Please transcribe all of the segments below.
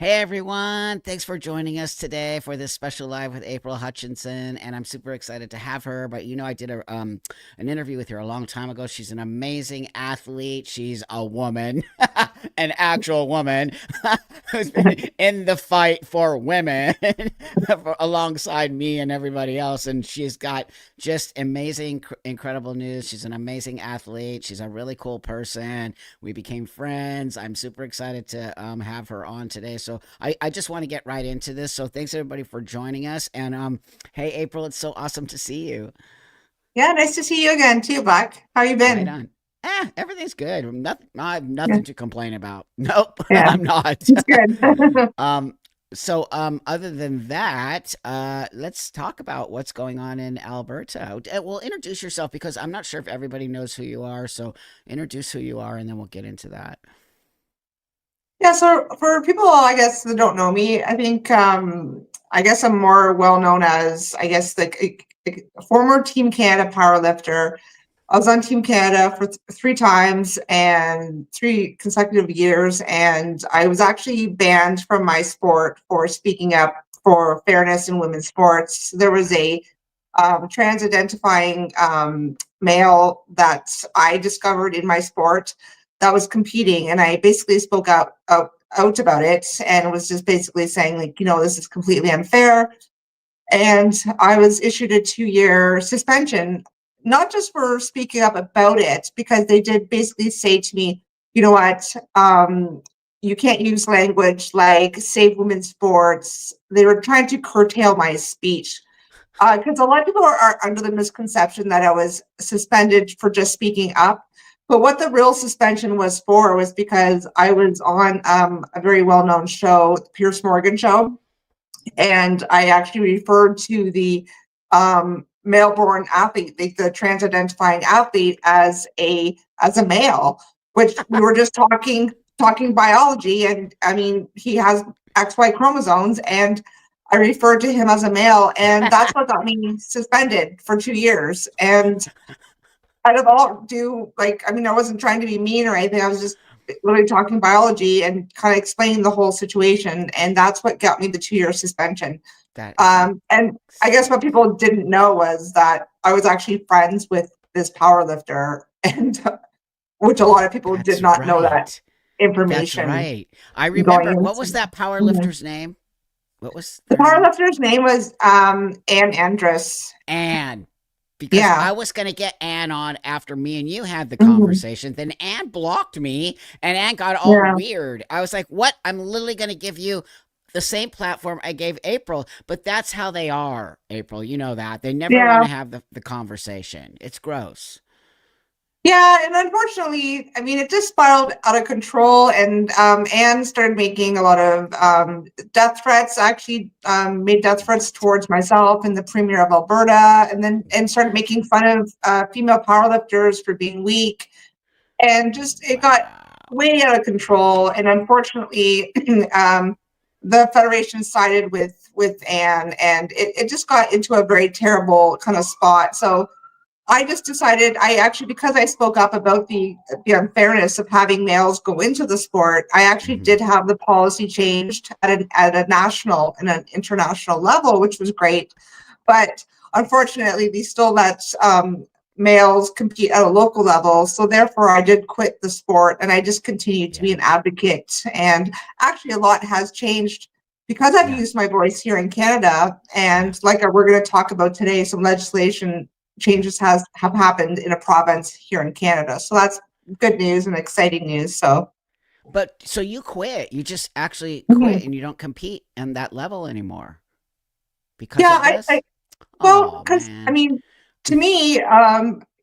Hey everyone, thanks for joining us today for this special live with April Hutchinson, and I'm super excited to have her. But I did an interview with her a long time ago. She's an amazing athlete. She's a woman, an actual woman who's been in the fight for women alongside me and everybody else. And she's got just amazing, incredible news. She's an amazing athlete. She's a really cool person. We became friends. I'm super excited to have her on today. So I just want to get right into this. So thanks everybody for joining us. And hey, April, it's so awesome to see you. Yeah, nice to see you again too, Buck. How you Right been? on. Everything's good. Nothing, I have Yeah, nothing to complain about. Nope, yeah, I'm not. it's good. Other than that, let's talk about what's going on in Alberta. Well, introduce yourself because I'm not sure if everybody knows who you are. So introduce who you are, and then we'll get into that. Yeah, so for people, I guess, that don't know me, I guess I'm more well known as, I guess, a former Team Canada powerlifter. I was on Team Canada for three times and 3 consecutive years, and I was actually banned from my sport for speaking up for fairness in women's sports. There was a trans identifying male that I discovered in my sport that was competing, and I basically spoke out about it and was just basically saying, like, this is completely unfair. And I was issued a 2-year suspension, not just for speaking up about it, because they did basically say to me, you know what, you can't use language like save women's sports. They were trying to curtail my speech because a lot of people are under the misconception that I was suspended for just speaking up. But what the real suspension was for was because I was on a very well known show, the Pierce Morgan Show, and I actually referred to the male-born athlete, the trans-identifying athlete, as a male, which we were just talking biology, and I mean he has XY chromosomes, and I referred to him as a male, and that's what got me suspended for 2 years. And out of all due, like, I mean, I wasn't trying to be mean or anything. I was just literally talking biology and kind of explaining the whole situation. And that's what got me the 2-year suspension. That is And I guess what people didn't know was that I was actually friends with this power lifter, and which a lot of people did that's not know that right. That's information right. I going remember what was into. that power Mhm. lifter's name? What was The their power name? lifter's name was Ann Andrus. Anne. Because Yeah. I was going to get Anne on after me and you had the Mhm. conversation. Then Anne blocked me and Anne got all Yeah. weird. I was like, what? I'm literally going to give you the same platform I gave April. But that's how they are, April. You know that. They never want Yeah. to have the conversation. It's gross. Yeah, and unfortunately, I mean, it just spiraled out of control, and Anne started making a lot of death threats. Actually, made death threats What? towards myself and the premier of Alberta, and started making fun of female powerlifters for being weak, and just it got Wow. way out of control. And unfortunately, the federation sided with Anne, and it just got into a very terrible kind of spot. So I just decided I actually, because I spoke up about the unfairness of having males go into the sport, I actually Hmm. did have the policy changed at a national and an international level, which was great. But unfortunately, they still let males compete at a local level. So therefore, I did quit the sport, and I just continued to be Yeah. an advocate. And actually, a lot has changed because I've Yeah. used my voice here in Canada. Yeah. And like we're going to talk about today, some legislation changes have happened in a province here in Canada. So that's good news and exciting news. So But so you quit. You just actually quit mhm. and you don't compete on that level anymore because Yeah, of I this? well, Oh, because I man. mean, to me,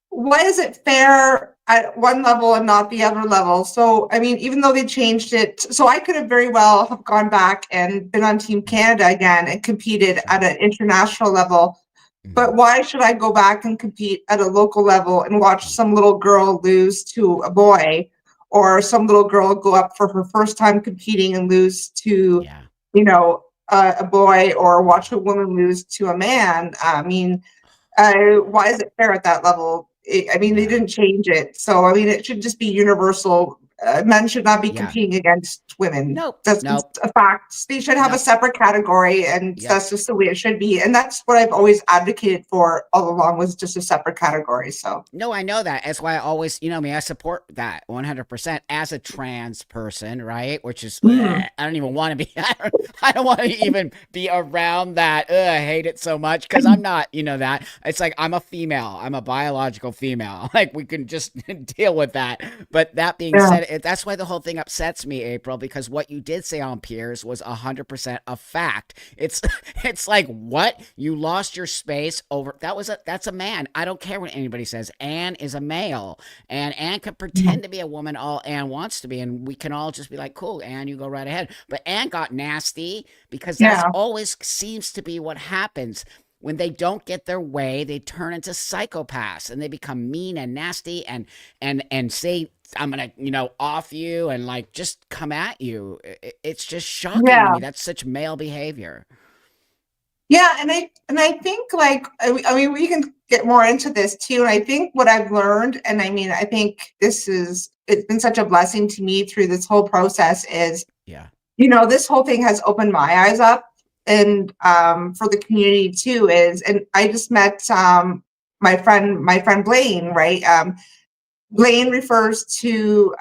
why is it fair at one level and not the other level? So I mean, even though they changed it, so I could have very well have gone back and been on Team Mhm. Canada again and competed Sure. at an international level. Hmm. But why should I go back and compete at a local level and watch some little girl lose to a boy, or some little girl go up for her first time competing and lose to, Yeah. a boy, or watch a woman lose to a man? I mean, why is it fair at that level? I mean, they Yeah. didn't change it. So, I mean, it should just be universal men should not be Yeah. competing against women. Nope. That's Nope. just a fact. They should have a Nope. separate category, and Yep. that's just the way it should be. And that's what I've always advocated for all along, was just a separate category. So No, I know that. That's why I always, you know me, I support that 100% as a trans person, right? Which is, mhm. I don't even want to be, I don't want to even be around that. I hate it so much because I'm not, you know, that. It's like I'm a female, I'm a biological female. Like we can just deal with that. But that being Yeah. said, that's why the whole thing upsets me, April, because what you did say on Piers was 100% a fact. It's, it's like, what? You lost your space over, that's a man. I don't care what anybody says. Anne is a male, and Anne can pretend to be a woman all Anne wants to be, and we can all just be like, cool, Anne, you go right ahead. But Anne got nasty because that's Yeah. always seems to be what happens. When they don't get their way, they turn into psychopaths and they become mean and nasty and say, I'm gonna, you know, off you and like just come at you. It's just shocking to Yeah. me. That's such male behavior. Yeah, and I think like I mean we can get more into this too. And I think what I've learned, and I mean I think it's been such a blessing to me through this whole process is, Yeah. you know, this whole thing has opened my eyes up, and for the community too is, and I just met my friend Blaine, right? Blaine refers to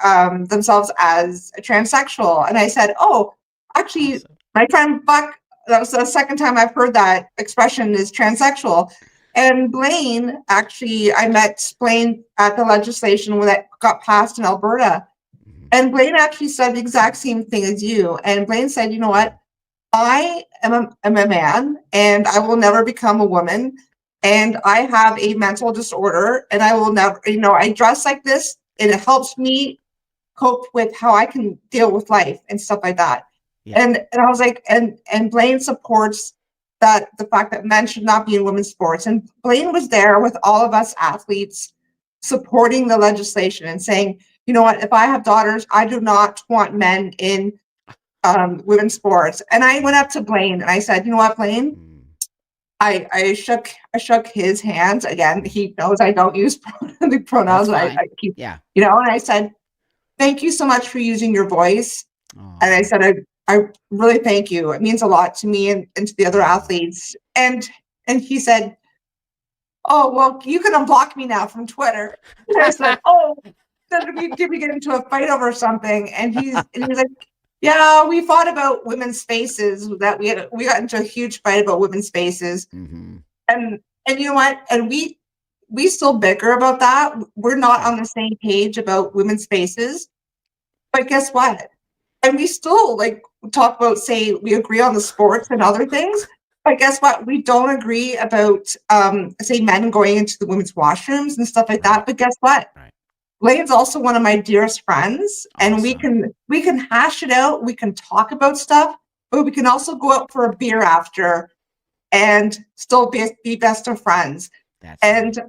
themselves as a transsexual. And I said, oh, actually, Awesome. my friend Buck, that was the second time I've heard that expression, is transsexual. And Blaine, actually, I met Blaine at the legislation when that got passed in Alberta. Mhm. And Blaine actually said the exact same thing as you. And Blaine said, you know what? I am a man and I will never become a woman. And I have a mental disorder and I will never, you know, I dress like this and it helps me cope with how I can deal with life and stuff like that. Yeah. And I was like, and Blaine supports that the fact that men should not be in women's sports. And Blaine was there with all of us athletes supporting the legislation and saying, you know what, if I have daughters, I do not want men in women's sports. And I went Yeah. up to Blaine and I said, you know what, Blaine? Mm. I shook his hands again. He knows I don't use the That's pronouns. fine. I keep, Yeah. you know, and I said, thank you so much for using your voice. And I Oh, said, I really thank you. It means a lot to me and to the other yeah. athletes. And he said, oh, well, you can unblock me now from Twitter. And I said, oh, did we get into a fight over something? And he's like, yeah, we fought about women's spaces. That we got into a huge fight about women's spaces. Mm-hmm. And you know what? And we still bicker about that. We're not Sure. on the same page about women's spaces. But guess what? And we still like talk about, say, we agree on the sports and other things. But guess what? We don't agree about say men going into the women's washrooms and stuff like Right. that. But guess what? Right. Lane's also one of my dearest friends, and we Awesome. can we can hash it out. We can talk about stuff, but we can also go out for a beer after and still be best of friends. That's And neat.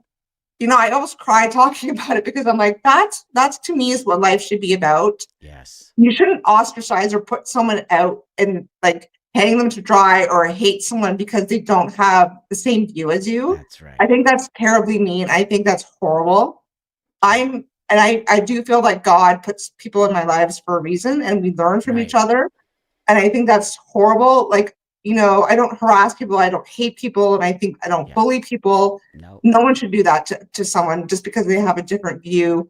you know, I almost cry talking about it because I'm like, that's to me is what life should be about. Yes. You shouldn't ostracize or put someone out and like hang them to dry or hate someone because they don't have the same view as you. That's right. I think that's terribly mean. I think that's horrible. Yeah. I do feel like God puts people in my lives for a reason and we learn from each Right. other. And I think that's horrible. Like, you know, I don't harass people, I don't hate people, and I think I don't Yeah. bully people. No. No one should do that to someone just because they have a different view.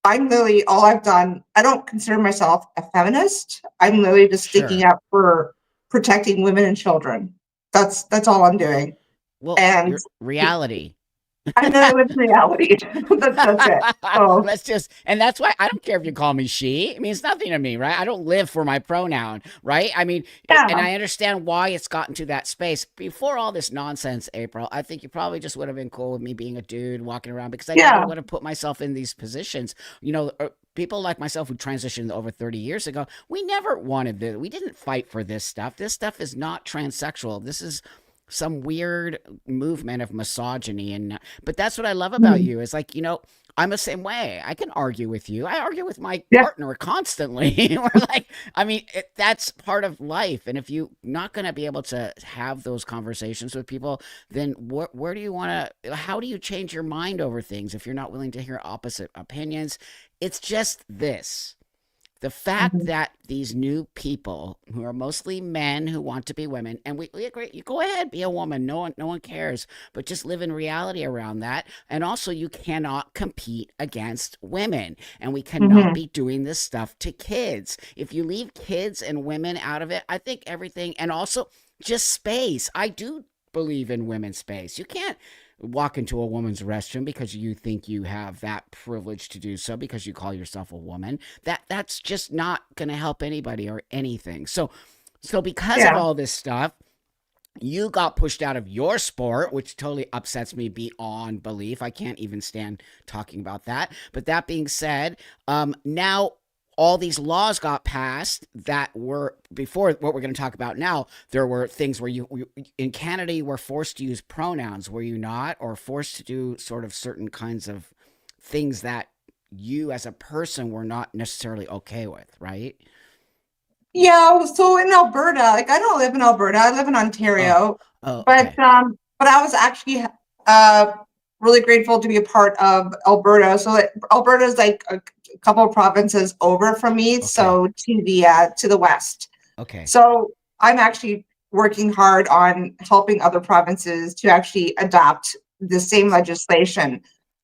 I'm literally all I've done, I don't consider myself a feminist. I'm literally just speaking Sure. up for protecting women and children. That's all I'm doing. Well, And your reality. I'm gonna live in reality. That's it. So Let's just, and that's why I don't care if you call me she. It means nothing to me, right? I don't live for my pronoun, right? I mean, and yeah. I understand why it's gotten to that space. Before all this nonsense, April, I think you probably just would have been cool with me being a dude walking around because I never Yeah. would have put myself in these positions. You know, people like myself who transitioned over 30 years ago, we never wanted this. We didn't fight for this stuff. This stuff is not transsexual. This is some weird movement of misogyny and but that's what I love about Mhm. you is like, you know, I'm the same way. I can argue with you. I argue with my Yeah. partner constantly. We're like, I mean, that's part of life. And if you're not going to be able to have those conversations with people, then where do you want to, how do you change your mind over things if you're not willing to hear opposite opinions? It's just this. The fact Mhm. that these new people who are mostly men who want to be women, and we agree, you go ahead, be a woman, no one cares, but just live in reality around that. And also, you cannot compete against women, and we cannot Mhm. be doing this stuff to kids. If you leave kids and women out of it, I think everything, and also just space. I do believe in women's space. You can't walk into a woman's restroom because you think you have that privilege to do so because you call yourself a woman. That's just not going to help anybody or anything. So because of Yeah. all this stuff, you got pushed out of your sport, which totally upsets me beyond belief. I can't even stand talking about that. But that being said, now all these laws got passed that were before what we're going to talk about now. There were things where you in Canada you were forced to use pronouns, were you not, or forced to do sort of certain kinds of things that you as a person were not necessarily okay with, right? Yeah, so in Alberta, like I don't live in Alberta, I live in Oh, Ontario, oh, but okay, I was actually uh really grateful to be a part of Alberta. So like, Alberta is like a couple of provinces over from me, okay, so to the west. okay. So I'm actually working hard on helping other provinces to actually adopt the same Excellent, legislation.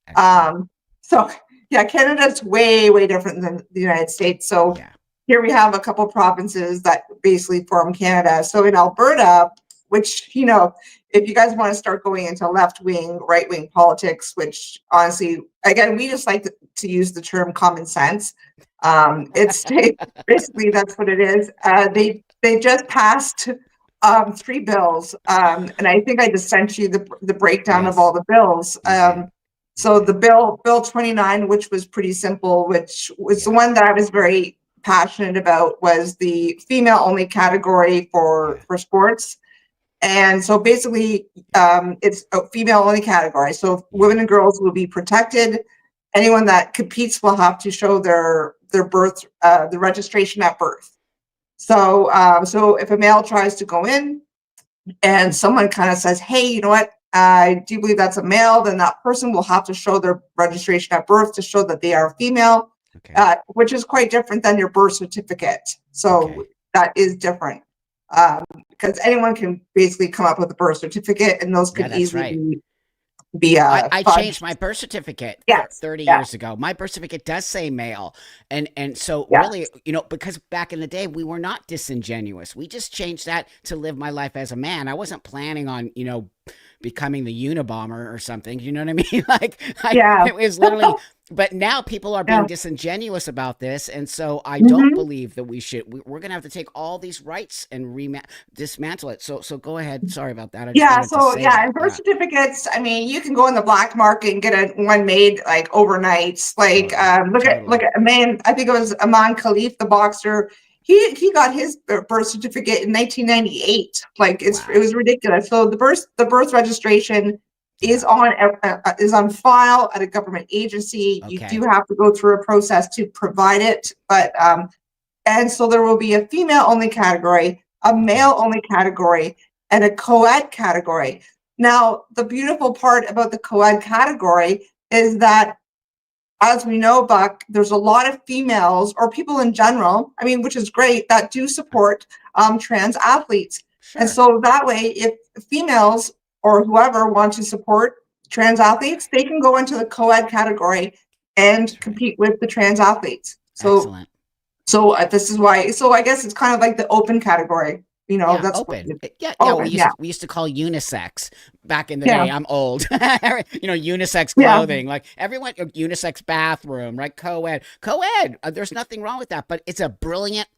excellent. Um, so yeah, Canada's way, way different than the United States. So Yeah. here we have a couple provinces that basically form Canada. So in Alberta, which, if you guys want to start going into left wing, right wing politics, which honestly, again, we just like to use the term common sense. It's basically that's what it is. They just passed three bills, and I think I just sent you the breakdown of all Yes, the bills. you did. You So the did. bill 29, which was pretty simple, which was the Yeah. one that I was very passionate about, was the female only category Yeah. for sports. And so basically, it's a female only category. So Yeah. women and girls will be protected. Anyone that competes will have to show their birth, the registration at birth. So if a male tries to go in and someone kind of says, "Hey, you know what? I do believe that's a male," then that person will have to show their registration at birth to show that they are a female, Okay. which is quite different than your birth certificate. So Okay. that is different, um, because anyone can basically come up with a birth certificate, and those Yeah, could that's easily right. be I changed fudged. my birth certificate Yes, 30 yeah, years ago. My birth certificate does say male. And so really, yes, because back in the day we were not disingenuous. We just changed that to live my life as a man. I wasn't planning on, becoming the Unabomber or something. You know what I mean? Like yeah, it was literally but now people are yeah. being disingenuous about this, and so I don't Mhm. believe that we're going to have to take all these rights and dismantle it. So go ahead. Sorry about that. I just Yeah, wanted to so say yeah, that. and birth Yeah. certificates, I mean, you can go in the black market and get one made like overnight. Like Totally. look Totally. at a man, I think it was Aman Khalif, the boxer. He got his birth certificate in 1998. Like it Wow. was ridiculous. So the birth registration Yeah. is on file at a government agency. You do Okay. have to go through a process to provide it, but and so there will be a female only category, a Okay. male only category, and a co-ed category. Now, the beautiful part about the co-ed category is that, as we know, Buck, there's a lot of females or people in general, I mean, which is great, that do support trans athletes. And Sure. so that way, if females or whoever want to support trans athletes, they can go into the co-ed category and That's right. compete with the trans athletes. Excellent. So this is why. So I guess it's kind of like the open category. Yeah, That's what open. Yeah, yeah. We open. used Yeah, to we used to call unisex back in the yeah, day. I'm old. Unisex yeah. clothing, like everyone. Unisex bathroom, right? Co-ed, co-ed. There's nothing wrong with that, but it's brilliant,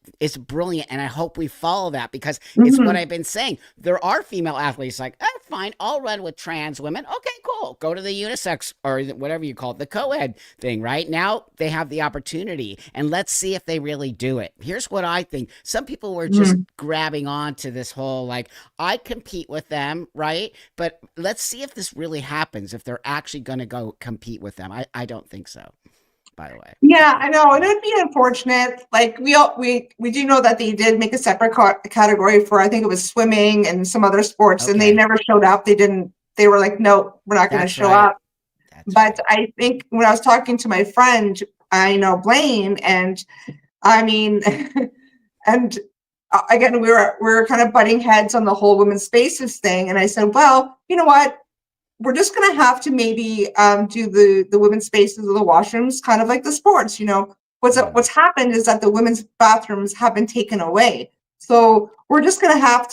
and I hope we follow that because it's what Hmm. I've been saying. There are female athletes like, fine, I'll run with trans women. Okay, cool. Go to the unisex or whatever you call it, the co-ed thing. Right now, they have the opportunity, and let's see if they really do it. Here's what I think. Some people were just Hmm. grabbing on to this whole like I compete with them, right? But let's see if this really happens, if they're actually going to go compete with them. I don't think so, by the way. Yeah, I know, and Yeah. it'd be unfortunate. Like we do know that they did make a separate category for, I think it was swimming and some other sports, and they Okay. never showed up. They didn't. They were like, no, we're not going to That's show right. up. That's But right. I think when I was talking to my friend, I know Blaine, and I mean, and again, we were kind of butting heads on the whole women's spaces thing. And I said, well, you know what? We're just going to have to maybe do the women's spaces or the washrooms kind of like the sports. What's happened is that the women's bathrooms have been taken away. So we're just going to have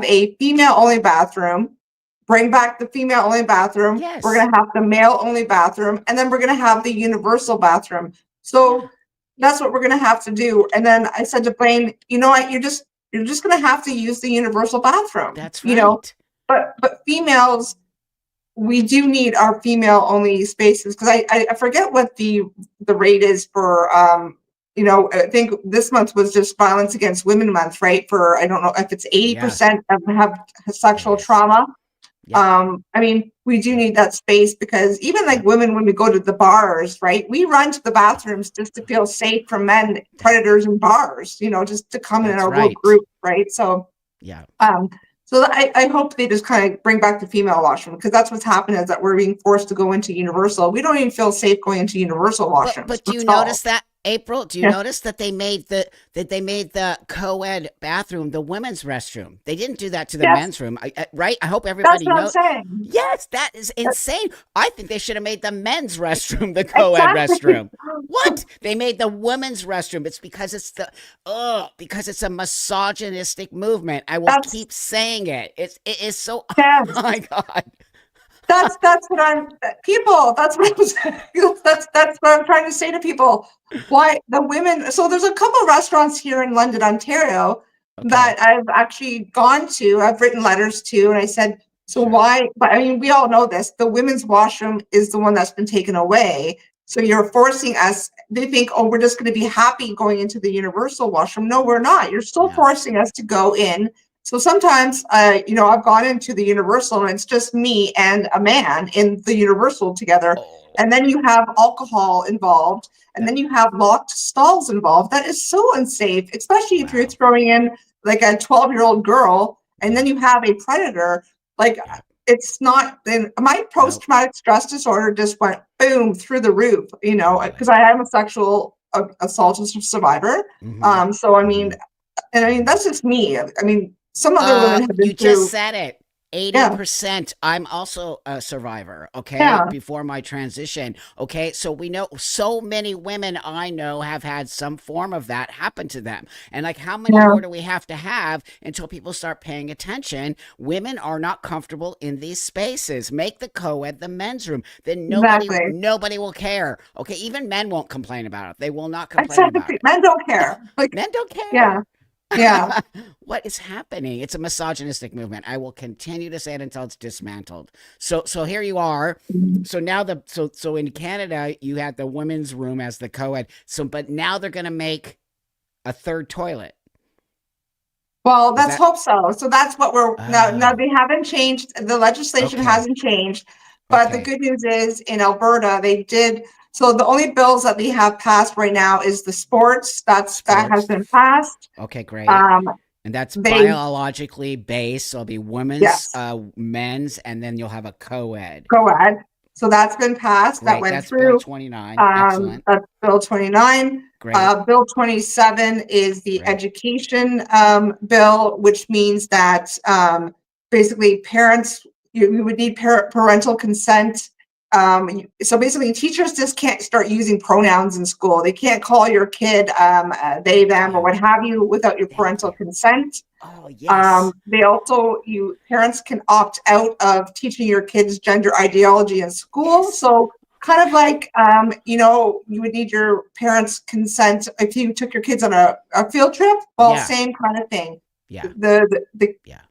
a female only bathroom, bring back the female only bathroom. Yes. We're going to have the male only bathroom, and then we're going to have the universal bathroom. So that's what we're going to have to do. And then I said to Blaine, you know what, you're just going to have to use the universal bathroom. That's right. But females, we do need our female only spaces, because I forget what the rate is for I think this month was just Violence Against Women Month, right? For, I don't know if it's 80% of them have sexual trauma. Yeah. I mean, we do need that space, because even like women, when we go to the bars, right, we run to the bathrooms just to feel safe from men predators in bars, just to come in our little group, right? So so I hope they just kind of bring back the female washroom, because that's what's happened, is that we're being forced to go into universal. We don't even feel safe going into universal washrooms. But do you notice that, April? Do you notice that they made the co-ed bathroom the women's restroom? They didn't do that to the men's room, right? I hope everybody knows. That's what I'm saying. Yes, that is insane. I think they should have made the men's restroom the co-ed restroom. What? They made the women's restroom. It's because it's a misogynistic movement. I will keep saying it. It is so. Yes. Oh my God. That's what I'm that's what I'm saying. That's what I'm trying to say to people. Why the women? So there's a couple of restaurants here in London, Ontario, that I've actually gone to. I've written letters to, and I said, so why? But I mean, we all know this. The women's washroom is the one that's been taken away. So you're forcing us. They think, oh, we're just going to be happy going into the universal washroom. No, we're not. You're still forcing us to go in. So sometimes, I've gone into the universal, and it's just me and a man in the universal together. And then you have alcohol involved, and then you have locked stalls involved. That is so unsafe, especially if you're throwing in like a 12-year-old girl, and then you have a predator. Like, it's not, then my post-traumatic stress disorder just went boom through the roof, because I am a sexual assault survivor. So, I mean, that's just me. I mean, some other women have been You just said it. 80%. I'm also a survivor, okay? Before my transition, okay? So we know so many women I know have had some form of that happen to them. And like, how many more do we have to have until people start paying attention? Women are not comfortable in these spaces. Make the co-ed the men's room. Then nobody will care. Okay, even men won't complain about it. They will not complain about it. Men don't care. Men don't care. Yeah. What is happening? It's a misogynistic movement. I will continue to say it until it's dismantled. So here you are. So now so in Canada you had the women's room as the co-ed. But now they're going to make a third toilet. Well, let's hope so. So that's what we're now. They haven't changed. The legislation hasn't changed, but the good news is in Alberta they did. So the only bills that we have passed right now is the sports. That has been passed. Okay, great. And that's biologically based. So it'll be women's, men's, and then you'll have a co-ed. Co-ed. So that's been passed. Great. That went that's through. Bill 29. Excellent. That's Bill 29. Great. Bill 27 is the education bill, which means that basically parents, you would need parental consent. So basically teachers just can't start using pronouns in school. They can't call your kid they, them, or what have you without your parental consent. Oh, yes. They also, parents can opt out of teaching your kids gender ideology in school. So kind of like, you would need your parents' consent if you took your kids on a field trip. Well, same kind of thing. Yeah. The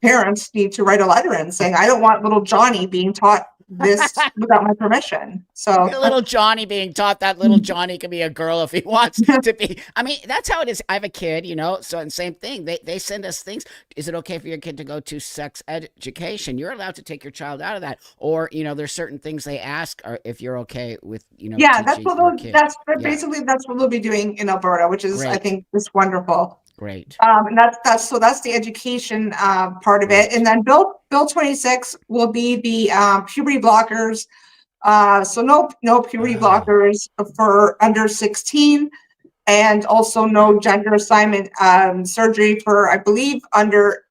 parents need to write a letter in saying, I don't want little Johnny being taught this without my permission. So little Johnny being taught that little Johnny can be a girl if he wants to be. I mean, that's how it is. I have a kid, so and same thing. They send us things. Is it okay for your kid to go to sex education? You're allowed to take your child out of that. Or, there's certain things they ask if you're okay with, that's what basically that's what they'll be doing in Alberta, which is, I think, just wonderful. Great. And that's the education part of it. And then Bill 26 will be the puberty blockers. So no puberty blockers for under 16. and also no gender assignment surgery for, I believe, under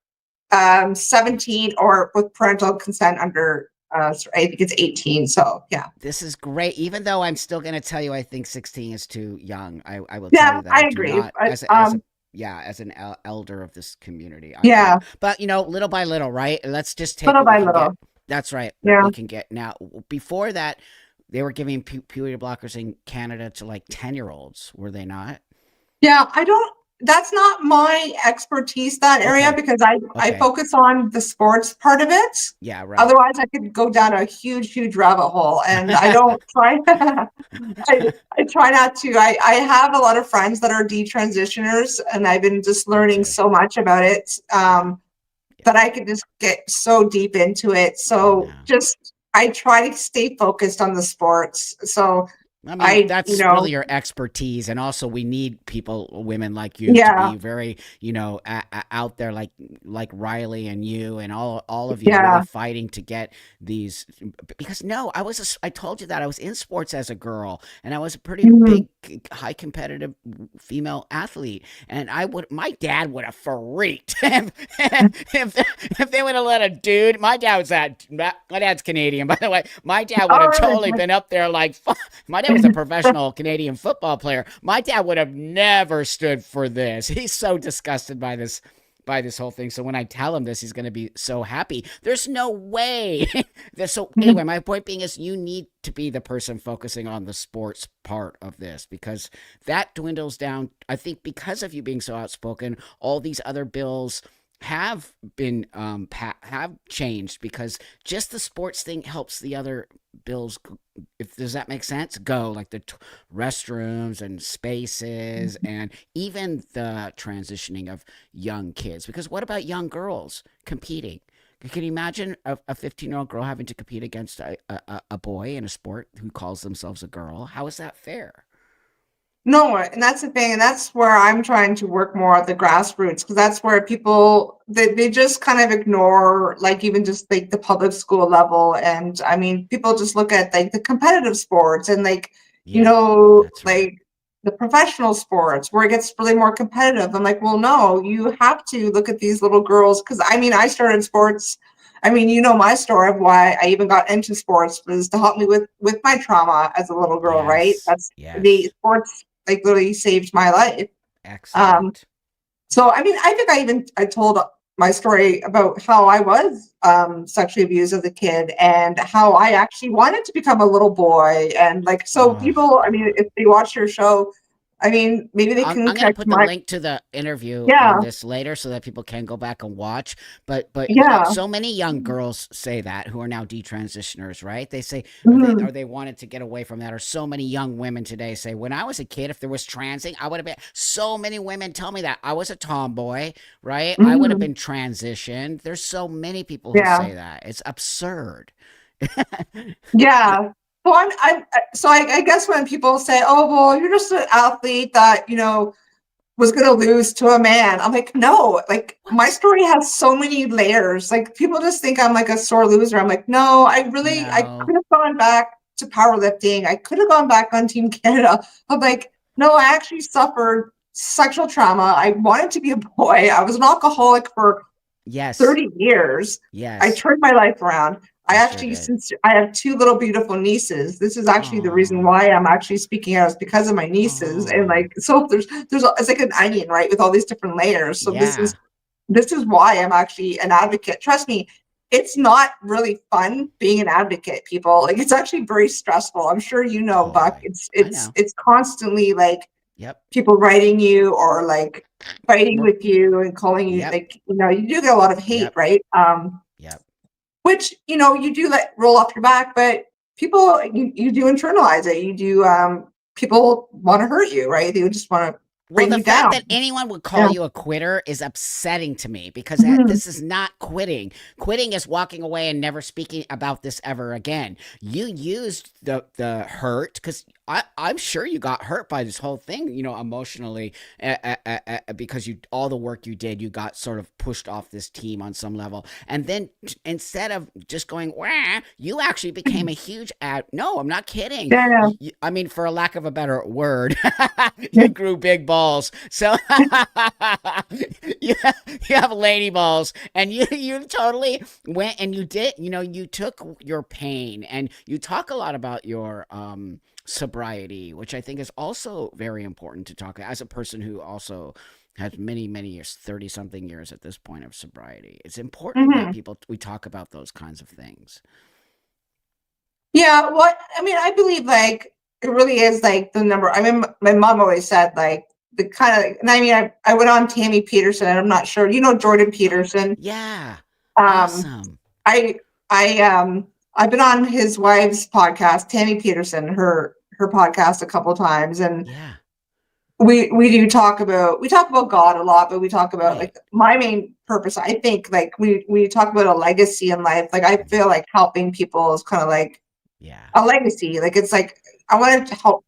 17 or with parental consent under, I think it's 18. So yeah. This is great. Even though I'm still going to tell you, I think 16 is too young. I will tell Yeah, you that I I do agree. not, But yeah, as an elder of this community, I do. yeah, But little by little, right? Let's just take little what we by can get. little. That's right. What Yeah. we can get now. Before that, they were giving puberty blockers in Canada to like 10-year-olds, were they not? Yeah, I don't, that's not my expertise, that area, Okay. because I Okay. focus on the sports part of it. Yeah. Right. Otherwise, I could go down a huge rabbit hole, and I don't try. I try not to. I have a lot of friends that are detransitioners, and I've been just Me learning too. so much about it, Yeah. Yeah. that I could just get so deep into it. I So know. just I try to stay focused on the sports. So I mean, I, that's really your expertise, and also we need people, women like you, to yeah, be very, out there, like Riley and you, and all of you, really yeah. fighting to get these. Because no, I told you that I was in sports as a girl, and I was a pretty Mhm. big, high competitive female athlete, and my dad would have freaked if they would have let a dude. My dad's Canadian, by the way. My dad would Oh, have totally really? been up there like, my dad was a professional Canadian football player. My dad would have never stood for this. He's so disgusted by this whole thing. So when I tell him this, he's going to be so happy. There's no way. So anyway, my point being is you need to be the person focusing on the sports part of this, because that dwindles down. I think because of you being so outspoken, all these other bills have been have changed, because just the sports thing helps the other bills, if does that make sense, go, like the restrooms and spaces, and even the transitioning of young kids. Because what about young girls competing? Can you imagine a 15-year-old girl having to compete against a boy in a sport who calls themselves a girl? How is that fair? No, and that's the thing, and that's where I'm trying to work more at the grassroots, because that's where people, they just kind of ignore, like, even just like the public school level. And I mean, people just look at like the competitive sports and like, Yeah, that's right. like the professional sports where it gets really more competitive. I'm like, well, no, you have to look at these little girls, because I mean, I started sports. I mean, my story of why I even got into sports was to help me with my trauma as a little girl, right? Yes, That's the yes. sports, like, literally saved my life. Um, Excellent. so I mean, I think I told my story about how I was sexually abused as a kid, and how I actually wanted to become a little boy. And like, so Oh, people, I mean, God. if they watch your show, I mean, maybe they can I'm gonna connect put the my, link to the interview on yeah, this later so that people can go back and watch. But yeah. so many young girls say that, who are now detransitioners, right? They say, or Mhm. they wanted to get away from that. Or so many young women today say, when I was a kid, if there was transing, I would have been. So many women tell me that I was a tomboy, right? I would have Mhm. been transitioned. There's so many people who Yeah. say that. It's absurd. Yeah. So I guess when people say, "Oh, well, you're just an athlete that, was going to lose to a man." I'm like, no, like my What? story has so many layers. Like people just think I'm like a sore loser. I'm like, no, I No. could have gone back to powerlifting. I could have gone back on Team Canada. I'm like, no, I actually suffered sexual trauma. I wanted to be a boy. I was an alcoholic for Yes. 30 years. I Yes. turned my life around. I You sure actually, did. since I have two little beautiful nieces, this is actually the reason Oh. why I'm actually speaking out, is because of my nieces. And Oh. like, so it's like an onion, right? With all these different layers. So Yeah. this is why I'm actually an advocate. Trust me, it's not really fun being an advocate, people. Like, it's actually very stressful. I'm sure Buck. Totally. It's I it's know. it's constantly like Yep. people writing you, or like fighting We're, with you and calling you, yep. like, you do get a lot of hate, Yep. right? Yep. Which, you do let roll off your back, but people, you do internalize it. You do, people want to hurt you, right? They just want to Well, bring the you fact down. that anyone would call Yeah. you a quitter is upsetting to me, because Mhm. this is not quitting. Quitting is walking away and never speaking about this ever again. You used the hurt, because I'm sure you got hurt by this whole thing, emotionally, because all the work you did, you got sort of pushed off this team on some level. And then instead of just going, wah, you actually became a huge no, I'm not kidding. Yeah, I mean, for a lack of a better word, yeah. you grew big balls. So you, you have lady balls, and you totally went and you did, you took your pain, and you talk a lot about your sobriety, which I think is also very important to talk as a person who also has many, many years, 30 something years at this point of sobriety. It's important that Hmm. we talk about those kinds of things. Yeah, well, I mean, I believe like it really is like the number. I mean, my mom always said like the kind of, and I mean, I went on Tammy Peterson, and I'm not sure, Jordan Peterson. Yeah. Um, Awesome. I, I've been on his wife's podcast, Tammy Peterson, her podcast a couple times, and Yeah. we talk about God a lot, but we talk about Right. like my main purpose. I think like we talk about a legacy in life. Like I feel Mhm. like helping people is kind of like Yeah. a legacy. Like it's like I wanted to help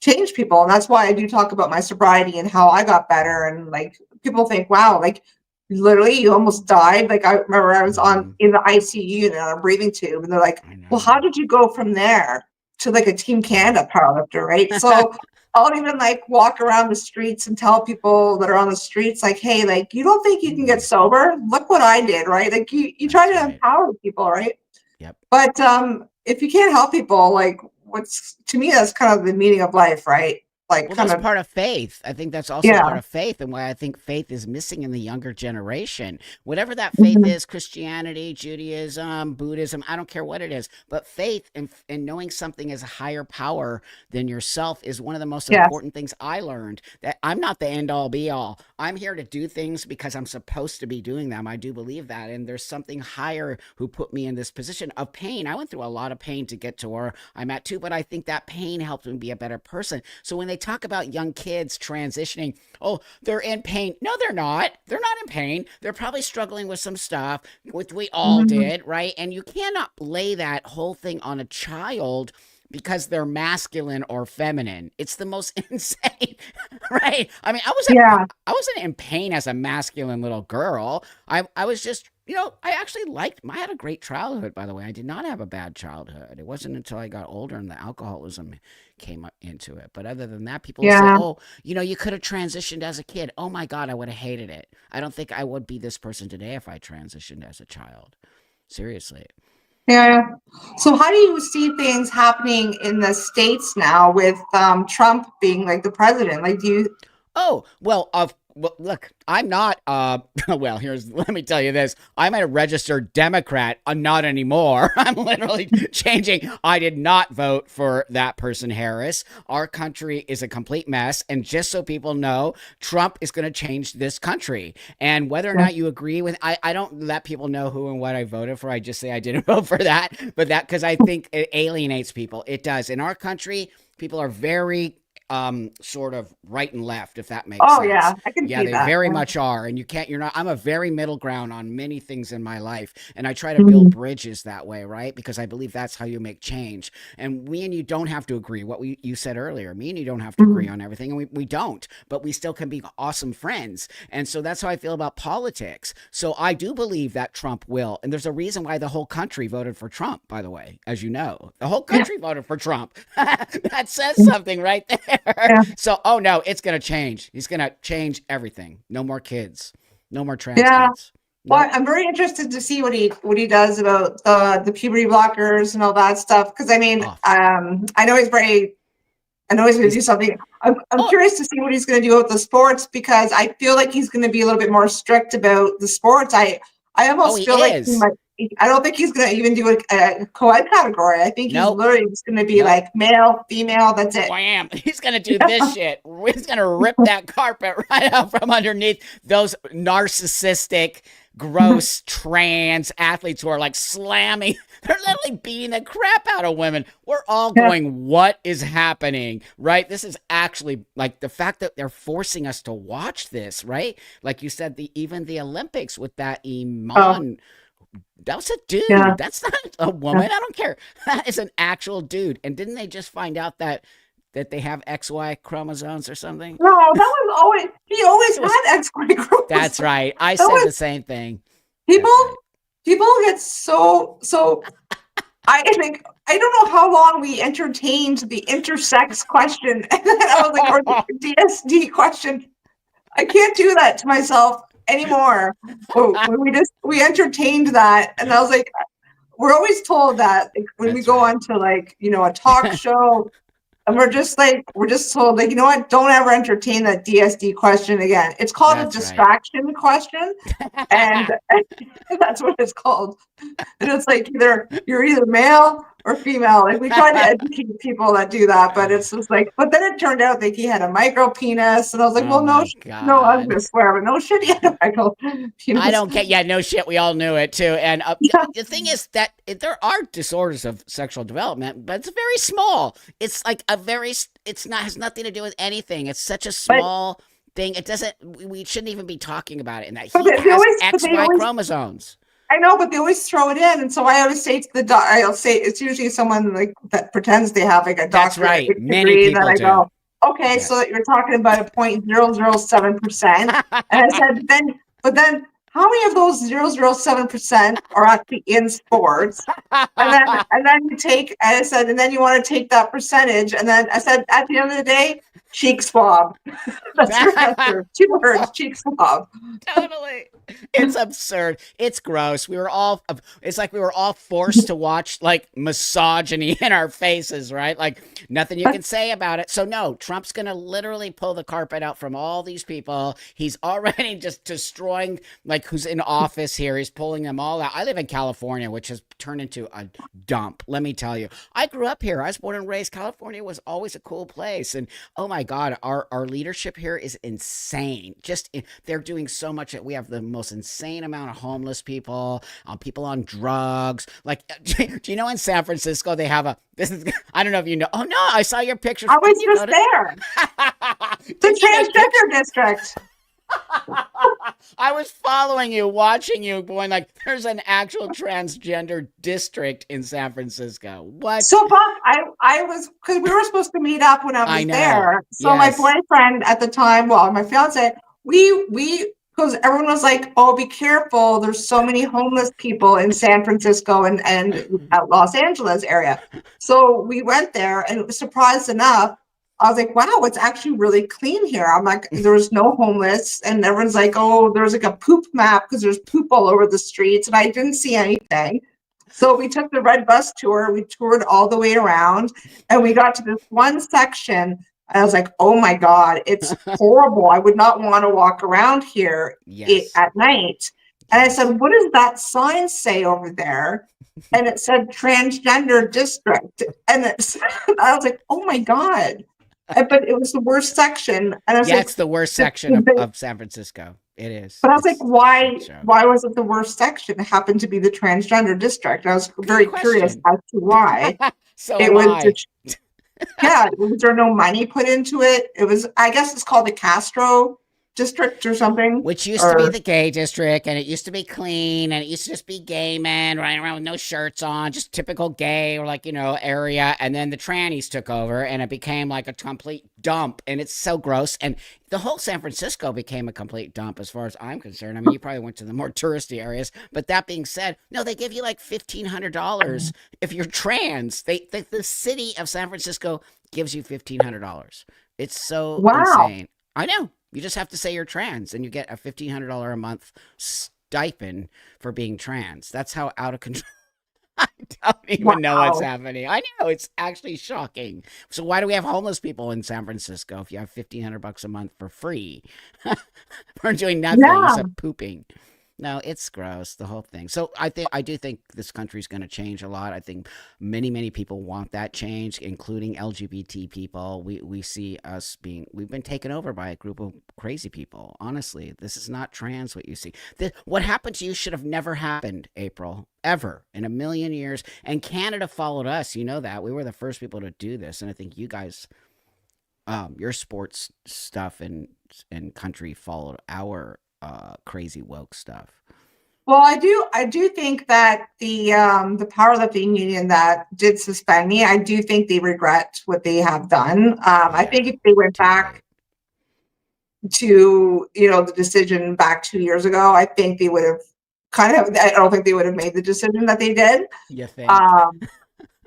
change people, and that's why I do talk about my sobriety and how I got better. And like people think, wow, like literally you almost died. Like I remember I was on Hmm. in the ICU unit on a breathing tube, and they're like, I well, how know. did you go from there to like a Team Yeah. Canada powerlifter, right? So I'll even like walk around the streets and tell people that are on the streets, like, hey, like you don't think you can get Mm, sober? Look what I did, right? Like you try that's to right. empower people, right? Yep. But if you can't help people, like what's to me that's kind of the meaning of life, right? Like Well, kind that's of part of faith. I think that's also yeah. part of faith, and why I think faith is missing in the younger generation. Whatever that faith Mhm. is, Christianity, Judaism, Buddhism, I don't care what it is, but faith and knowing something is a higher power than yourself is one of the most Yes. important things I learned. That I'm not the end all be all. I'm here to do things because I'm supposed to be doing them. I do believe that. And there's something higher who put me in this position of pain. I went through a lot of pain to get to where I'm at too, but I think that pain helped me be a better person. So when they talk about young kids transitioning, oh, they're in pain. No, they're not. They're not in pain. They're probably struggling with some stuff, which we all Mhm. did, right? And you cannot lay that whole thing on a child because they're masculine or feminine. It's the most insane, right? I mean, Yeah. I wasn't in pain as a masculine little girl. I was just, I actually I had a great childhood, by the way. I did not have a bad childhood. It wasn't until I got older and the alcoholism came into it. But other than that, people will say, Yeah. oh, you could have transitioned as a kid. Oh my God, I would have hated it. I don't think I would be this person today if I transitioned as a child. Seriously. Yeah. So how do you see things happening in the States now with Trump being like the president? Like do you Oh, well, look, I'm not well, let me tell you this. I'm a registered Democrat. I'm not anymore. I'm literally changing. I did not vote for that person, Harris. Our country is a complete mess, and just so people know, Trump is going to change this country. And whether or yeah. not you agree with I don't let people know who and what I voted for. I just say I didn't vote for that, but that cuz I think it alienates people. It does. In our country, people are very sort of right and left, if that makes Oh yeah, sense. I can Yeah, see they that. very Yeah. much are. And you're not, I'm a very middle ground on many things in my life. And I try to build Mhm. bridges that way, right? Because I believe that's how you make change. And me and you don't have to agree. You said earlier, me and you don't have to agree Mhm. on everything. And we don't, but we still can be awesome friends. And so that's how I feel about politics. So I do believe that Trump will. And there's a reason why the whole country voted for Trump, by the way, as you know. The whole Yeah. country voted for Trump. That says something right there. Yeah. So, oh no, it's going to change. He's going to change everything. No more kids. No more trans Yeah. kids. Well, Nope. I'm very interested to see what he does about the puberty blockers and all that stuff. Because I mean, Off. I know he's going to He's do something. I'm oh curious to see what he's going to do with the sports because I feel like he's going to be a little bit more strict about the sports. I oh almost he feel like he is. might. I don't think he's going to even do a co-ed category. I think he's Nope. literally just going to be Nope. like male, female. That's it. Wham! He's gonna do this shit. He's gonna rip that carpet right out from underneath those narcissistic, gross trans athletes who are like slamming. They're literally beating the crap out of women. We're all Yeah. going, what is happening? Right? This is actually like the fact that they're forcing us to watch this, right? Like you said, even the Olympics with that Oh, Iman. That was a yeah. dude. That's not a Yeah. woman. I don't care. That is an actual dude. And didn't they just find out that that they have XY chromosomes or something? No, that was always he always It was. had XY chromosomes. That's right. I That said was the same thing. people That's right. people get so I think I don't know how long we entertained the intersex question, and then I was like, or the DSD question. I can't do that to myself anymore. When we entertained that, and I was like, we're always told that like, when we That's go right. on to like a talk show, and we're just told like, you know what, don't ever entertain that DSD question again. It's called a That's right. distraction question, and that's what it's called. And it's like you're either male or female. Like we try to educate people that do that, but it's just like. But then it turned out that he had a micro penis, and I was like, Oh well, my no, I'm God. gonna swear, but no shit, he had a micro I penis. don't get. Yeah, no shit. We all knew it too. And Yeah, the thing is that there are disorders of sexual development, but it's very small. It's like a very. It's not has nothing to do with anything. It's such a but small thing. It doesn't. We shouldn't even be talking about it. And that but he they has always, but they XY always. chromosomes. I know, but they always throw it in, and so I always say to the doc, I'll say it's usually someone like that pretends they have like a That's doctorate right. Many degree, and then people I do. go, okay, so Yes. that you're talking about a 0.007%, and I said, but then how many of those 0.007% are actually in sports? And then you take, and I said, and then you want to take that percentage, and then I said, at the end of the day, cheek swab. That's your answer. 2 words, cheek swab. Totally. It's absurd. It's gross. We were all, it's like we were all forced to watch like misogyny in our faces, right? Like nothing you can say about it. So, no, Trump's going to literally pull the carpet out from all these people. He's already just destroying, like, who's in office here. He's pulling them all out. I live in California, which has turned into a dump. Let me tell you. I grew up here. I was born and raised. California was always a cool place. And oh my God, our leadership here is insane. Just they're doing so much. We have the most insane amount of homeless people, people on drugs. Like, do you know in San Francisco they have a? This is I don't know if you know. Oh no, I saw your pictures. I Didn't was you go just to? there. The Didn't you make pictures? transgender district. I was following you, watching you, going like, "There's an actual transgender district in San Francisco." What? So, but I was because we were supposed to meet up when I I was know. there. So my Yes. boyfriend at the time, well, my fiance, we because everyone was like, "Oh, be careful! There's so many homeless people in San Francisco and at Los Angeles area." So we went there, and surprised enough, I was like, "Wow, it's actually really clean here." I'm like, "There's no homeless," and everyone's like, "Oh, there's like a poop map because there's poop all over the streets," and I didn't see anything. So we took the red bus tour. We toured all the way around, and we got to this one section. And I was like, "Oh my God, it's horrible. I would not want to walk around here Yes. at night." And I Yes. said, "What does that sign say over there?" And it said transgender district. And it's, I was like, "Oh my God." But it was the worst section. And I was Yeah, like, it's the worst the, section the, of San Francisco. It is. but I was like, It's a shit why? show. Why was it the worst section? It happened to be the transgender district. I was Good very curious question. as to why. So It am was, I. yeah. Was there no money put into it? It was. I guess it's called the Castro district or something. Which used to be Or the gay district, and it used to be clean, and it used to just be gay men running around with no shirts on, just typical gay or like, area. And then the trannies took over, and it became like a complete dump, and it's so gross. And the whole San Francisco became a complete dump as far as I'm concerned. I mean, you probably went to the more touristy areas, but that being said, no, they give you like $1,500 if you're trans. The city of San Francisco gives you $1,500. It's so wow, insane. I know. You just have to say you're trans and you get a $1,500 a month stipend for being trans. That's how out of control. I don't even know what's wow, happening. I know it's actually shocking. So why do we have homeless people in San Francisco if you have $1,500 a month for free? We're doing nothing yeah. except pooping. No, it's gross, the whole thing. So I do think this country's going to change a lot. I think many people want that change, including LGBT people. We see us we've been taken over by a group of crazy people. Honestly, this is not trans what you see. What happened to you should have never happened, April, ever in a million years. And Canada followed us. You know that we were the first people to do this, and I think you guys, your sports stuff and country followed our crazy woke stuff. Well, I do think that the powerlifting union that did suspend me, I do think they regret what they have done. I think Yeah, if they went too back late. to, the decision back 2 years ago, I think they would have I don't think they would have made the decision that they did. You think? Um,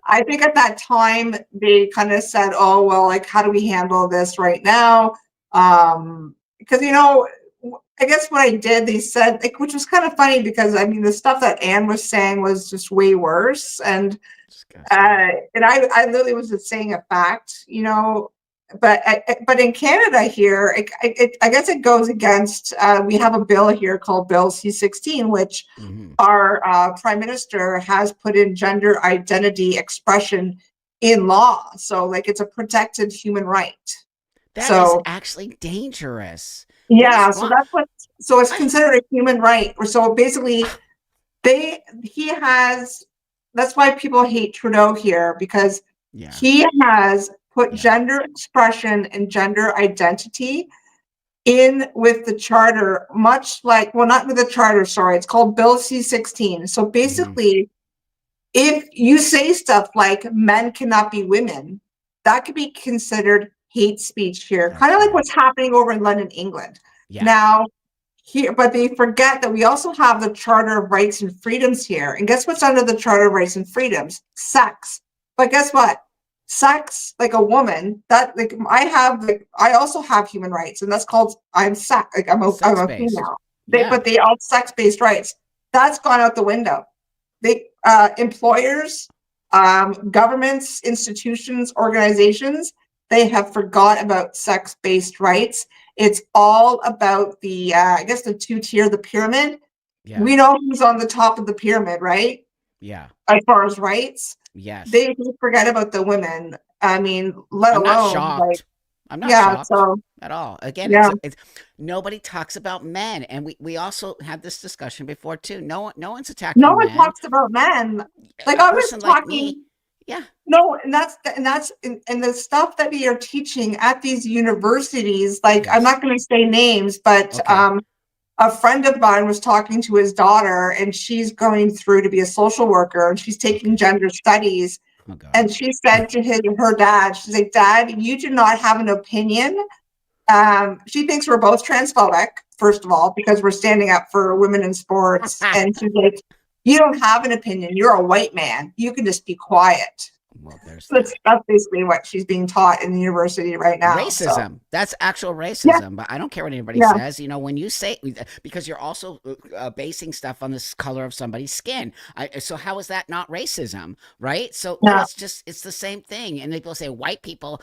I think at that time they kind of said, "Oh well, like how do we handle this right now?" Because I guess what I did, they said, like, which was kind of funny because I mean the stuff that Anne was saying was just way worse, Disgusting. and I literally was just saying a fact, but in Canada here, I guess it goes against. We have a bill here called Bill C-16, which Hmm. our prime minister has put in gender identity expression in law. So, like, it's a protected human right. That is So, actually dangerous. What is yeah, so wrong? that's what. So it's I considered a human right. Or so basically, they he has. That's why people hate Trudeau here because yeah, he has put yeah. gender expression and gender identity in with the charter, much like, well, not with the charter, sorry, it's called Bill C-16. So Hmm. basically, if you say stuff like men cannot be women, that could be considered hate speech here, kind That's of like right. what's happening over in London, England. Yeah. Now, here, but they forget that we also have the Charter of Rights and Freedoms here. And guess what's under the Charter of Rights and Freedoms? Sex. But guess what? Sex, like a woman, that like I also have human rights, and that's called I'm sex, like I'm Sex a based. female. Yeah. But they all sex-based rights. That's gone out the window. They employers, governments, institutions, organizations, they have forgot about sex-based rights. It's all about the I guess the two-tier, the pyramid. Yeah. We know who's on the top of the pyramid, right? Yeah. As far as rights, Yes. they forget about the women. I mean, let I'm not alone like, shocked. I'm not yeah. shocked So at all. Again, yeah, it's nobody talks about men, and we also had this discussion before too. No one's no attacking one men. talks about men. Like A I was person like me, talking. yeah, No, and the stuff that we are teaching at these universities, like I'm yes, not going to say names, but okay, a friend of mine was talking to his daughter, and she's going through to be a social worker, and she's taking okay. gender studies. Oh God, And she said to her dad, she's like, "Dad, you do not have an opinion." She thinks we're both transphobic, first of all, because we're standing up for women in sports. And she's like, "You don't have an opinion. You're a white man. You can just be quiet." well, there's That's that. that's basically what she's being taught in the university right now. So Racism. That's actual yeah, racism. But I don't care what anybody yeah, says. When you say, because you're also basing stuff on this color of somebody's skin. So how is that not racism, right? So yeah. it's the same thing. And people say white people,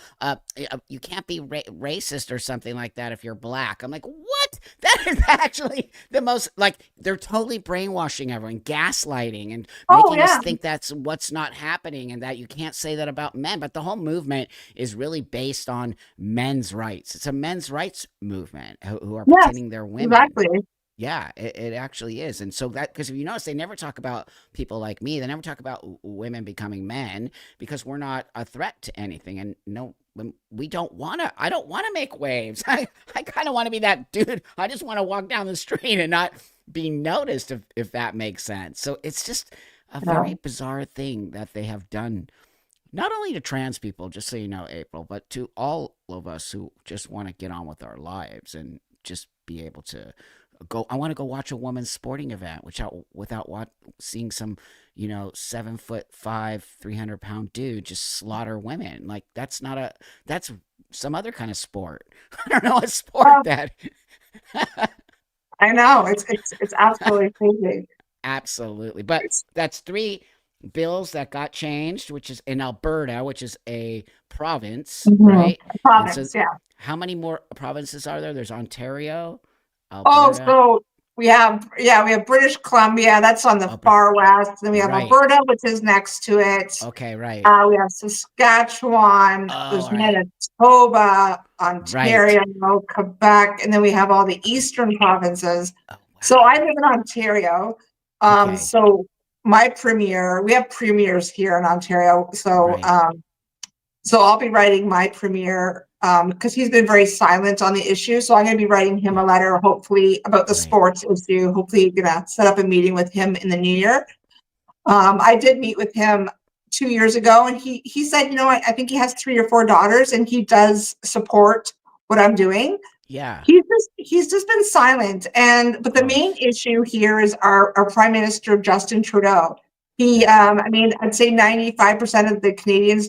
you can't be racist or something like that if you're black. I'm like, what? That is actually the most, like, they're totally brainwashing everyone, gaslighting, and Oh making us yeah, think that's what's not happening, and that you can't say that about men. But the whole movement is really based on men's rights. It's a men's rights movement who are yes, pretending they're women. exactly. Yeah, it actually is. And so that, because if you notice, they never talk about people like me. They never talk about women becoming men because we're not a threat to anything. And no, we don't want to, I don't want to make waves. I kind of want to be that dude. I just want to walk down the street and not be noticed, if that makes sense. So it's just a Yeah, very bizarre thing that they have done, not only to trans people, just so you know, April, but to all of us who just want to get on with our lives and just be able to go. I want to go watch a women's sporting event without seeing some, 7'5", 300-pound dude just slaughter women. Like, that's some other kind of sport. I don't know a sport well, that. I know it's absolutely crazy. Absolutely. But It's that's three bills that got changed, which is in Alberta, which is a province, right? And so province, yeah. how many more provinces are there? There's Ontario, Oh, Alberta, so we have British Columbia, that's on the Alberta. far west. Then we have Right. Alberta, which is next to it. Okay, right. We have Saskatchewan, Oh, there's all right. Manitoba, Right. Ontario, Quebec, and then we have all the eastern provinces. Oh, So I wow. live in Ontario. Okay. So my premier, we have premiers here in Ontario. So Right. so I'll be writing my premier because he's been very silent on the issue. So I'm going to be writing him Yeah. a letter, hopefully, about the Great. sports issue. Hopefully, going to set up a meeting with him in the new year. I did meet with him 2 years ago, and he said, I think he has 3 or 4 daughters, and he does support what I'm doing. Yeah. He's just been silent, but Of the main course. issue here is our Prime Minister Justin Trudeau. Yeah. I mean, I'd say 95% of the Canadians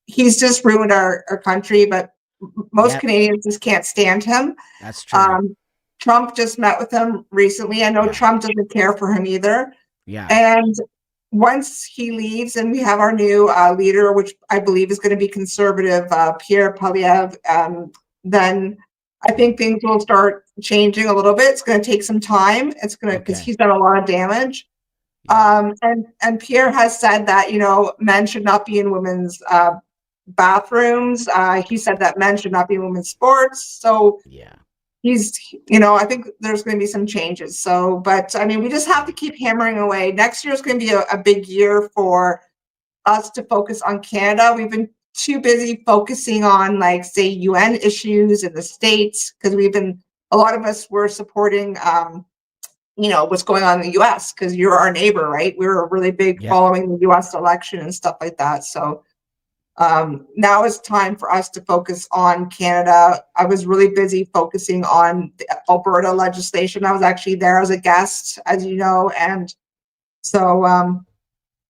he's just ruined our country, but most Yep. Canadians just can't stand him. That's true. Um, Trump just met with him recently. I know Yeah. Trump doesn't care for him either. Yeah. And once he leaves and we have our new leader, which I believe is going to be conservative, Pierre Poilievre, then I think things will start changing a little bit. It's going to take some time. It's going to, because Okay. he's done a lot of damage. Yeah. And Pierre has said that, men should not be in women's bathrooms. He said that men should not be in women's sports. So Yeah. I think there's going to be some changes. So, but I mean, we just have to keep hammering away. Next year is going to be a big year for us to focus on Canada. We've been too busy focusing on, like, say, UN issues in the States, because a lot of us were supporting, what's going on in the US, because you're our neighbor, right? We were really big Yep. following the US election and stuff like that. So, now it's time for us to focus on Canada. I was really busy focusing on the Alberta legislation. I was actually there as a guest, as you know, and so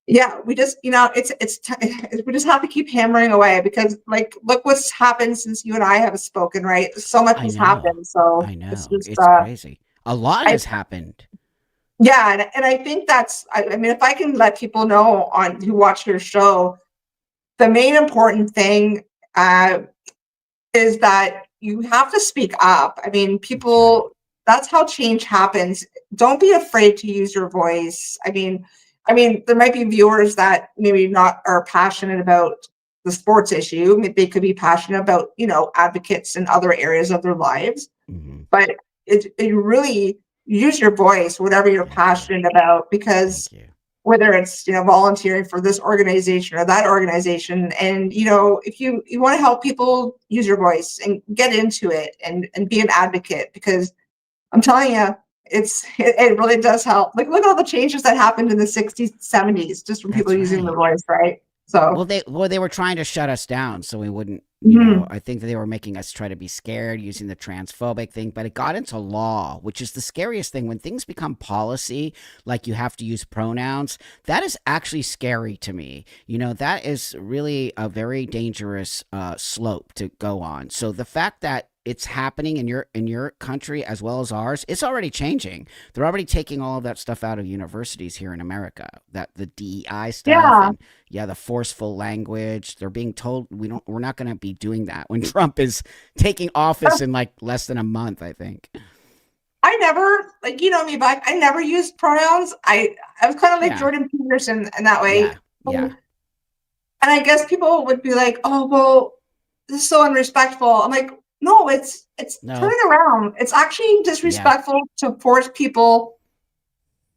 yeah, we just we just have to keep hammering away, because, like, look what's happened since you and I have spoken, right? So much I has know. happened. So I it's know. just It's crazy. A lot I has happened. yeah, and I think I mean, if I can let people know on who watch your show, the main important thing uh, is that you have to speak up. I mean, That's right. that's how change happens. Don't be afraid to use your voice. I mean, there might be viewers that maybe not are passionate about the sports issue. They could be passionate about, advocates in other areas of their lives, Hmm. but it really use your voice, whatever you're Thank you. passionate about, because Thank you. whether it's, volunteering for this organization or that organization, and if you want to help people, use your voice and get into it, and be an advocate, because I'm telling you, it really does help. Like, look at all the changes that happened in the 60s, 70s, just from people That's using the right. voice, right? So Well, they were trying to shut us down so we wouldn't, mhm. I think that they were making us try to be scared using the transphobic thing, but it got into law, which is the scariest thing. When things become policy, like you have to use pronouns, that is actually scary to me. That is really a very dangerous slope to go on. So the fact that it's happening in your country as well as ours, it's already changing. They're already taking all of that stuff out of universities here in America. That the DEI stuff Yeah, and yeah, the forceful language. They're being told we're not going to be doing that when Trump is taking office in like less than a month, I think. I never, like, me, but I never used pronouns. I was kind of like Yeah. Jordan Peterson in that way. Yeah. Yeah. And I guess people would be like, "Oh, well, this is so unrespectful." I'm like, "No, it's turn No. it around. It's actually Yeah. disrespectful to force people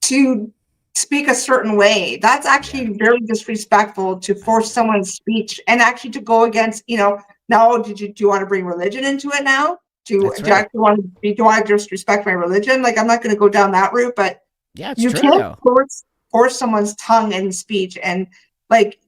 to speak a certain way. That's Yeah. actually very disrespectful, to I force agree. someone's speech, and actually to go against, now, do you want to bring religion into it now? That's Do you right. actually want do you want to disrespect my religion? Like, I'm not going to go down that route, but Yeah, it's you true can't though. force someone's tongue and speech, and, like,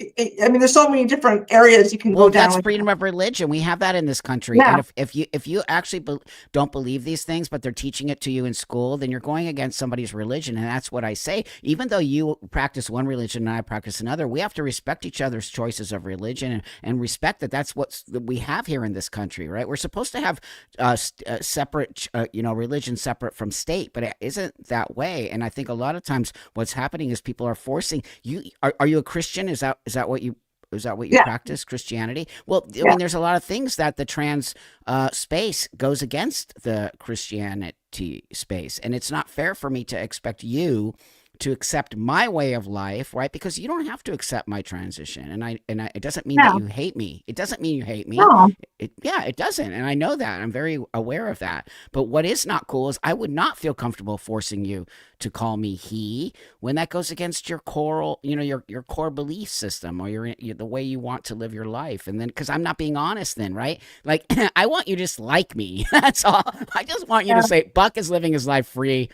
I mean, there's so many different areas you can Well, go down that's with that. freedom of religion. We have that in this country. Yeah, And if you actually don't believe these things, but they're teaching it to you in school, then you're going against somebody's religion. And that's what I say. Even though you practice one religion and I practice another, we have to respect each other's choices of religion and respect that that's what we have here in this country, right? We're supposed to have separate, religion separate from state, but it isn't that way. And I think a lot of times what's happening is people are forcing you. Are you a Christian? Is that what you yeah, practice, Christianity? Well, I yeah, mean, there's a lot of things that the trans space goes against the Christianity, space. And it's not fair for me to expect you to accept my way of life, right? Because you don't have to accept my transition. It doesn't mean that Yeah. you hate me. It doesn't mean you hate me. No. Yeah, it doesn't. And I know that. I'm very aware of that. But what is not cool is I would not feel comfortable forcing you to call me he when that goes against your core, your core belief system or the way you want to live your life. And then, because I'm not being honest then, right? Like, I want you to just like me. That's all. I just want you to Yeah. say, Buck is living his life free,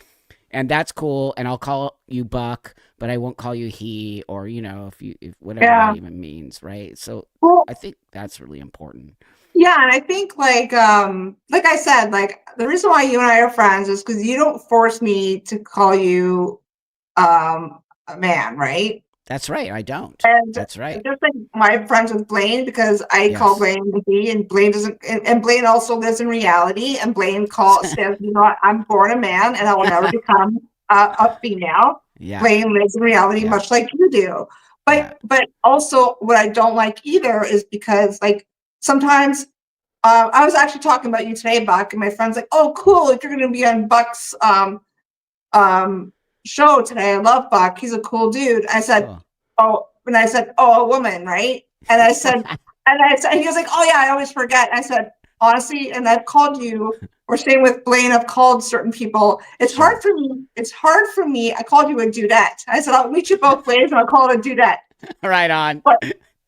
and that's cool, and I'll call you Buck, but I won't call you he, or if whatever that Yeah. even means, right? So Well, I think that's really important. yeah, and I think like I said, like the reason why you and I are friends is because you don't force me to call you a man, right? That's right. I don't. And That's right. just like my friends with Blaine, because I call Yes. Blaine he, and Blaine doesn't, and Blaine also lives in reality, and Blaine says, I'm born a man, and I will never become a female. Yeah. Blaine lives in reality, Yeah. much like you do. Yeah. But also, what I don't like either is because like sometimes I was actually talking about you today, Buck, and my friend's like, "Oh, cool! If you're going to be on Buck's show today, I love Buck. He's a cool dude." I said, Cool. "Oh," and I said, "Oh, a woman, right?" And I said, he was like, "Oh yeah, I always forget." I said, "Honestly," and I've called you, or same with Blaine, I've called certain people. It's hard Sure. for me. It's hard for me. I called you a dudette. I said, "I'll meet you both ways, and I'll call it a dudette." Right on. But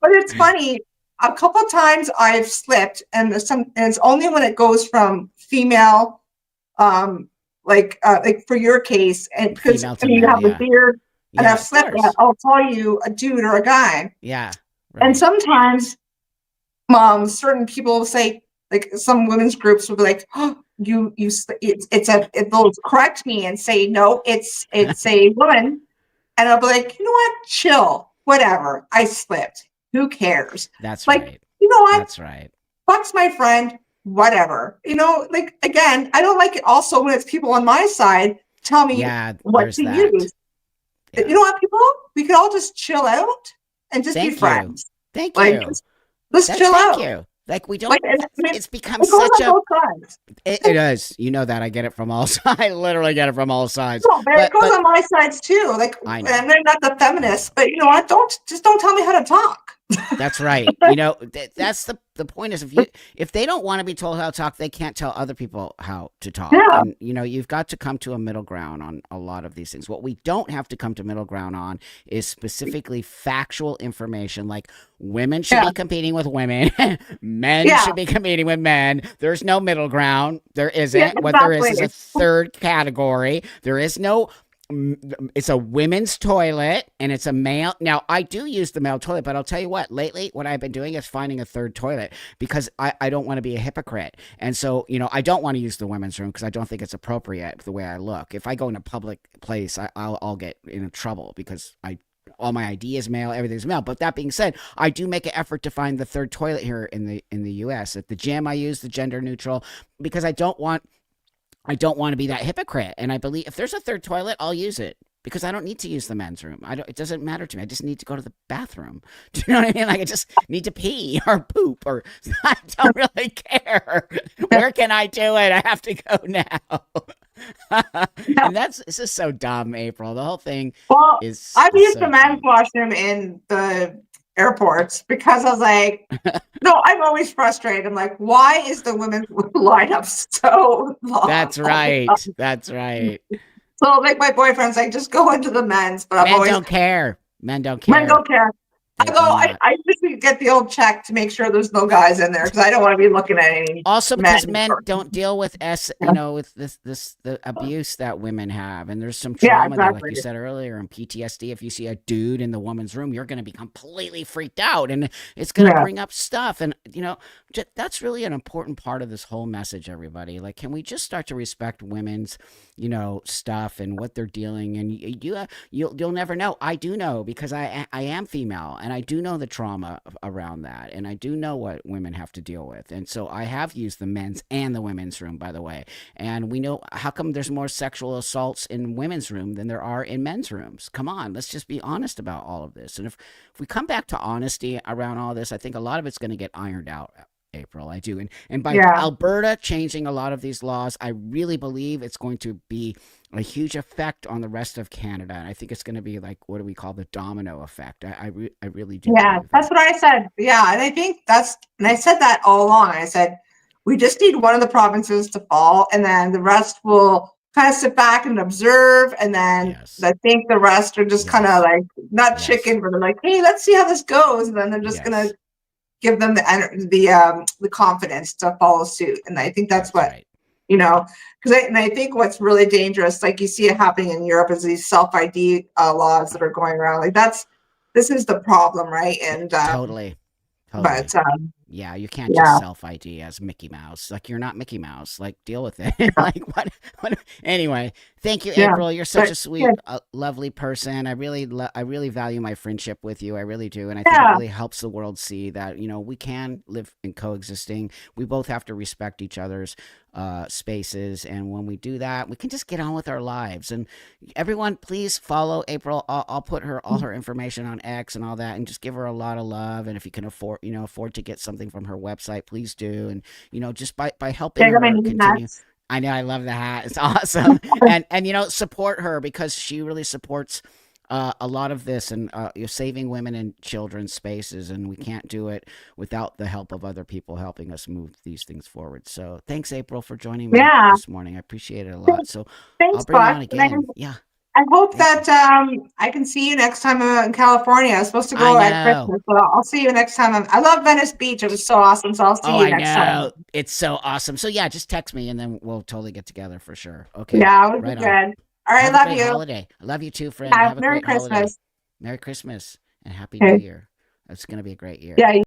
it's funny. A couple of times I've slipped, and it's only when it goes from female, like for your case, and because Female I to mean you male. have a Yeah. beard, and Yeah. I've Of slipped that, course. I'll call you a dude or a guy. Yeah. And Right. sometimes, certain people will say, like some women's groups will be like, "Oh, they'll correct me and say, no, it's a woman," and I'll be like, "You know what? Chill, whatever. I slipped. Who cares? That's Like, right. you know what? That's right. Buck's my friend, whatever." Like again, I don't like it also when it's people on my side tell me Yeah. what There's to that. use. You Yeah. know what, people? We could all just chill out and just be Thank you. friends. Thank Like, you. let's That's chill thank out. you. Like we Like, don't. and, I mean, It's become it goes such on a. both sides. It is. You know that I get it from all sides. I literally get it from all sides. No, but it But goes on my sides too. Like, I and know. I'm not the I know. feminist, but you know what? Don't tell me how to talk. That's right. That's the point is if they don't want to be told how to talk, they can't tell other people how to talk. Yeah, And you've got to come to a middle ground on a lot of these things. What we don't have to come to middle ground on is specifically factual information like women should yeah, be competing with women, men yeah, should be competing with men. There's no middle ground. There yeah, isn't. What there exactly. is a third category. There is no it's a women's toilet and it's a male. Now, I do use the male toilet, but I'll tell you what, lately, what I've been doing is finding a third toilet because I don't want to be a hypocrite. And so, I don't want to use the women's room because I don't think it's appropriate the way I look. If I go in a public place, I'll get in trouble because all my ID is male, everything's male. But that being said, I do make an effort to find the third toilet here in the US. At the gym, I use the gender neutral because I don't want to be that hypocrite. And I believe if there's a third toilet, I'll use it because I don't need to use the men's room. It doesn't matter to me. I just need to go to the bathroom. Do you know what I mean? Like I just need to pee or poop or I don't really care. Where can I do it? I have to go now. Yeah. And this is so dumb, April. The whole thing Well, is I've is used so the men's dumb. washroom in the airports because I was like, no, I'm always frustrated. I'm like, why is the women's lineup so long That's all the right. time? That's right. So like my boyfriend's like, just go into the men's, but I'm Men always don't care. Men don't men care. don't care. They do not. I usually get the old check to make sure there's no guys in there because I don't want to be looking at any Also men. because men don't deal with with this the abuse that women have, and there's some Yeah, trauma there, like exactly. you said earlier, and PTSD. If you see a dude in the woman's room, you're going to be completely freaked out, and it's going to Yeah. bring up stuff, and that's really an important part of this whole message, everybody. Like, can we just start to respect women's, stuff and what they're dealing, and you'll never know. I do know because I am female, and I do know the trauma around that, and I do know what women have to deal with. And so I have used the men's and the women's room, by the way. And we know how come there's more sexual assaults in women's room than there are in men's rooms. Come on, let's just be honest about all of this. And if we come back to honesty around all this, I think a lot of it's going to get ironed out, April. I do. And by Yeah. Alberta changing a lot of these laws, I really believe it's going to be a huge effect on the rest of Canada. And I think it's going to be like, what do we call the domino effect? I really do Yeah, believe that's that. what I said. Yeah, and I think and I said that all along. I said, we just need one of the provinces to fall, and then the rest will kind of sit back and observe. And then Yes. I think the rest are just kind of Yes. like, not Yes. chicken, but they're like, hey, let's see how this goes. And then they're just gonna Yes. give them the confidence to follow suit. And I think that's That's what, right. you know, and I think what's really dangerous, like you see it happening in Europe, is these self ID laws that are going around. Like this is the problem, right? And Totally. but Totally. Yeah, you can't just yeah, self ID as Mickey Mouse. Like you're not Mickey Mouse. Like deal with it. yeah, Like what? Anyway, thank you, yeah. April. You're such But a sweet, good. lovely person. I really value my friendship with you. I really do, and I think it Yeah, really helps the world see that we can live in coexisting. We both have to respect each other's spaces, and when we do that, we can just get on with our lives. And everyone, please follow April. I'll put her all her information on X and all that, and just give her a lot of love. And if you can afford to get something from her website, please do. And just by helping check out my her new continue. hats. I know I love the hat. It's awesome, and support her because she really supports a lot of this and you're saving women and children's spaces, and we can't do it without the help of other people helping us move these things forward. So thanks, April, for joining me Yeah, this morning. I appreciate it a lot. So I'll thanks, bring you on Buck. And again. Yeah, I hope thank you. that I can see you next time I'm in California. I was supposed to I go at know. Christmas, but I'll see you next time. I love Venice Beach. It was so awesome. So I'll Oh, see you I next time. know. It's so awesome. So yeah, just text me and then we'll totally get together for sure. Okay, Yeah, it would be right on. good. All right, Have a love great you. holiday. I love you too, friend. Yeah, Have a Merry great holiday. Christmas. Merry Christmas and Happy New Okay. Year. It's going to be a great year. Yeah.